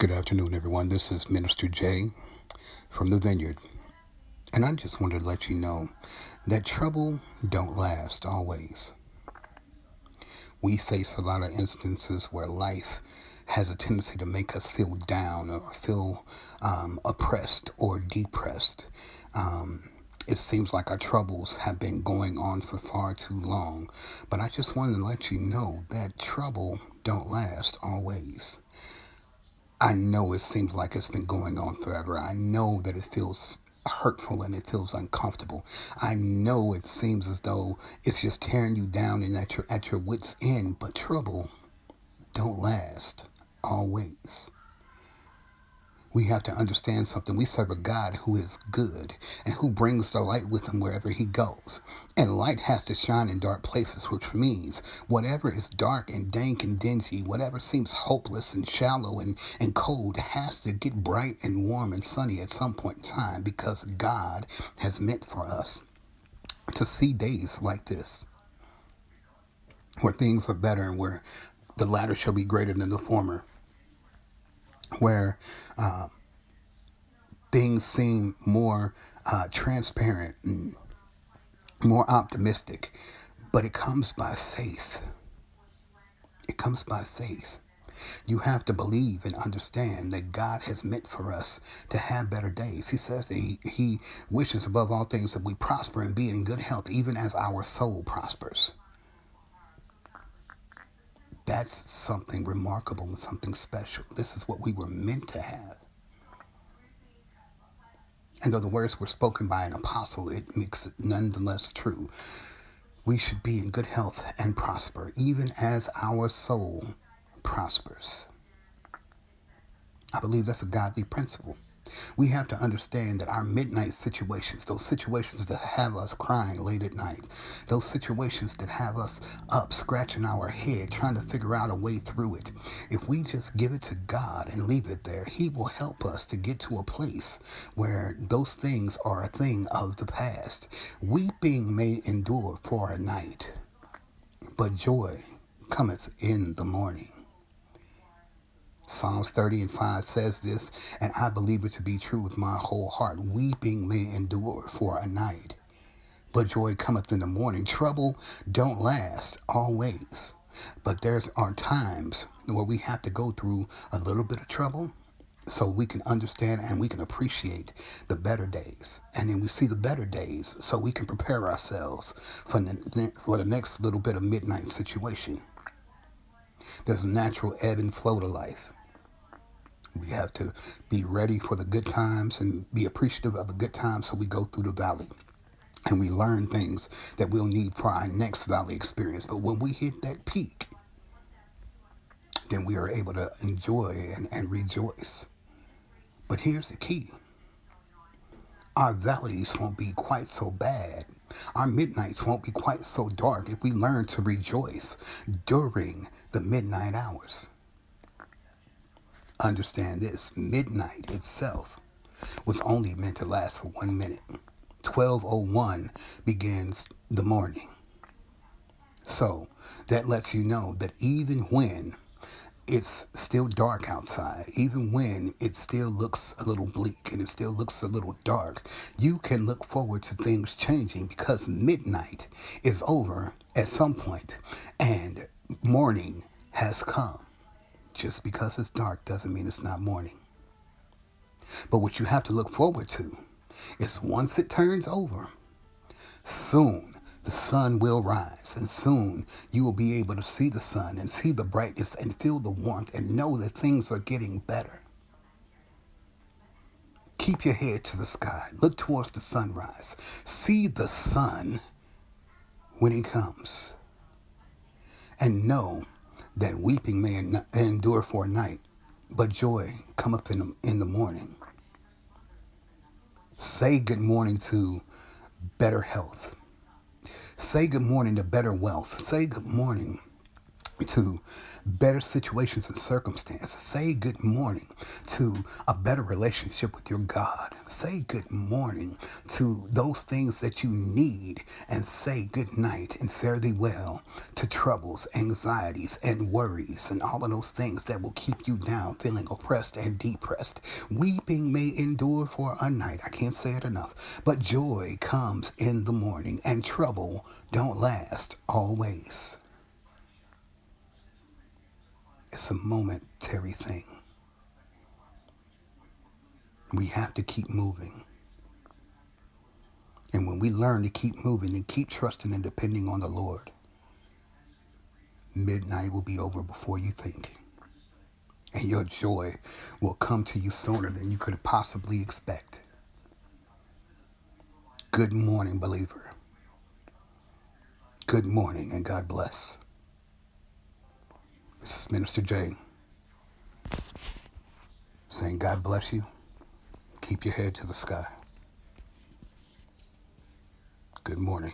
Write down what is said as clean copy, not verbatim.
Good afternoon, everyone. This is Minister Jay from the Vineyard, and I just wanted to let you know that trouble don't last always. We face a lot of instances where life has a tendency to make us feel down or feel oppressed or depressed. It seems like our troubles have been going on for far too long, but I just wanted to let you know that trouble don't last always. I know it seems like it's been going on forever. I know that it feels hurtful and it feels uncomfortable. I know it seems as though it's just tearing you down and at your wits' end, but trouble don't last always. We have to understand something. We serve a God who is good and who brings the light with him wherever he goes. And light has to shine in dark places, which means whatever is dark and dank and dingy, whatever seems hopeless and shallow and cold has to get bright and warm and sunny at some point in time, because God has meant for us to see days like this, where things are better and where the latter shall be greater than the former, where things seem more transparent and more optimistic. But it comes by faith. It comes by faith. You have to believe and understand that God has meant for us to have better days. He says that he wishes above all things that we prosper and be in good health, even as our soul prospers. That's something remarkable and something special. This is what we were meant to have. And though the words were spoken by an apostle, it makes it nonetheless true. We should be in good health and prosper, even as our soul prospers. I believe that's a godly principle. We have to understand that our midnight situations, those situations that have us crying late at night, those situations that have us up scratching our head trying to figure out a way through it, if we just give it to God and leave it there, he will help us to get to a place where those things are a thing of the past. Weeping may endure for a night, but joy cometh in the morning. Psalms 30:5 says this, and I believe it to be true with my whole heart. Weeping may endure for a night, but joy cometh in the morning. Trouble don't last always, but there's are times where we have to go through a little bit of trouble so we can understand and we can appreciate the better days. And then we see the better days so we can prepare ourselves for the next little bit of midnight situation. There's a natural ebb and flow to life. We have to be ready for the good times and be appreciative of the good times so we go through the valley and we learn things that we'll need for our next valley experience. But when we hit that peak, then we are able to enjoy and rejoice. But here's the key. Our valleys won't be quite so bad. Our midnights won't be quite so dark if we learn to rejoice during the midnight hours. Understand this, midnight itself was only meant to last for 1 minute. 12:01 begins the morning. So that lets you know that even when it's still dark outside, even when it still looks a little bleak and it still looks a little dark, you can look forward to things changing, because midnight is over at some point and morning has come. Just because it's dark doesn't mean it's not morning. But what you have to look forward to is once it turns over, soon the sun will rise, and soon you will be able to see the sun and see the brightness and feel the warmth and know that things are getting better. Keep your head to the sky. Look towards the sunrise. See the sun when it comes. And know that weeping may endure for a night, but joy cometh in the morning. Say good morning to better health. Say good morning to better wealth. Say good morning to better situations and circumstances. Say good morning to a better relationship with your God. Say good morning to those things that you need, and say good night and fare thee well to troubles, anxieties, and worries, and all of those things that will keep you down, feeling oppressed and depressed. Weeping may endure for a night. I can't say it enough. But joy comes in the morning, and trouble don't last always. It's a momentary thing. We have to keep moving. And when we learn to keep moving and keep trusting and depending on the Lord, midnight will be over before you think. And your joy will come to you sooner than you could possibly expect. Good morning, believer. Good morning, and God bless. This is Minister Jay saying God bless you. Keep your head to the sky. Good morning.